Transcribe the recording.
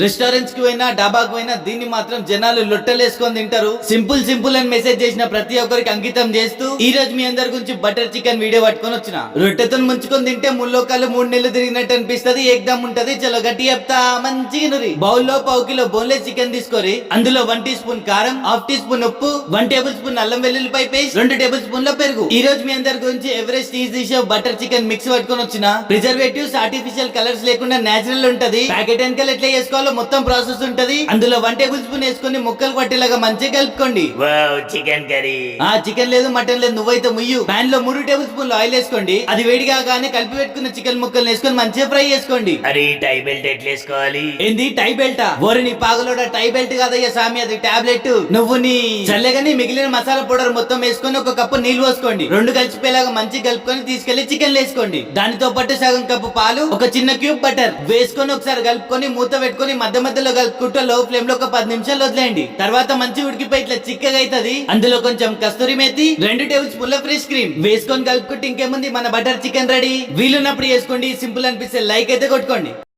Restaurants కి పోయినా డాబాకి పోయినా దీన్ని మాత్రం జనాలు లొట్టలేసుకొని తింటారు. సింపుల్ అని మెసేజ్ చేసిన ప్రతి ఒక్కరికి అంకితం చేస్తూ ఈ రోజు మీ అందరి గురించి బటర్ చికెన్ వీడియో పట్టుకొని వచ్చిన. రొట్టెతో ముంచుకొని తింటే ముల్లోకాలు 3 నెలలు తిరిగినట్టు అనిపిస్తది. ఏకదమ్ ఉంటది. చలో గట్టి చెప్తా మంచిగా నురి. బౌల్లో 1 కిలో బోన్లెస్ చికెన్ తీసుకొని అందులో 1 టీ స్పూన్ కారం, 1/2 టీ స్పూన్ ఉప్పు, 1 టేబుల్ స్పూన్ అల్లం వెల్లుల్లిపాయ పేస్ట్, 2 టేబుల్ స్పూన్ల పెరుగు. ఈ రోజు మీ అందరి గురించి Everest easy chef butter chicken mix పట్టుకొని వచ్చిన. ప్రిజర్వేటివ్స్, ఆర్టిఫిషియల్ కలర్స్ లేకుండా నేచురల్ ఉంటది. ప్యాకెట్ వెనకాల ఎట్లా చేసుకోవాలి మొత్తం ప్రాసెస్ ఉంటది. అందులో 1 టేబుల్ స్పూన్ వేసుకొని ముక్కలు పట్టేలాగా మంచిగా కలుపుకోండి. Chicken curry. చికెన్ లేదు మటన్ లేదు నువ్వైతే ముయ్యు. పాన్ లో 3 టేబుల్ స్పూన్లు ఆయిల్ వేసుకోండి. అది వేడిగా గానే కలిపి పెట్టుకున్న చికెన్ ముక్కలు వేసుకొని మంచిగా ఫ్రై చేసుకోండి. అరే టై బెల్ట్ ఎట్లా వేసుకోవాలి? ఏంది టై బెల్టా? ఓరి పాగలోడ టై బెల్ట్ కాదయ్యా సామి, అది టాబ్లెట్. నువ్వు నీ చల్లగాని మిగిలిన మసాలా పౌడర్ మొత్తం వేసుకొని 1 కప్పు నీళ్లు పోసుకోండి. 2 కలిసిపోయేలాగా మంచిగా కలుపుకొని తీసుకెళ్లి చికెన్ వేసుకోండి. దానితో పాటు సగం కప్పు పాలు, 1 చిన్న క్యూబ్ బటర్ వేసుకొని ఒకసారి కలుపుకొని మూత పెట్టుకొని మధ్యలో కలుపుకుంటూ లో ఫ్లేమ్ లో 10 నిమిషాలు వదిలేయండి. తర్వాత మంచి ఉడికిపోయి ఇట్లా చిక్కగా అవుతుంది. అందులో కొంచెం కస్తూరి మేతి, 2 టేబుల్ స్పూన్ల ఫ్రెష్ క్రీమ్ వేసుకొని కలుపుకుంటే ఇంకేముంది, మన బటర్ చికెన్ రెడీ. వీలున్నప్పుడు చేసుకోండి. సింపుల్ అనిపిస్తే లైక్ అయితే కొట్టుకోండి.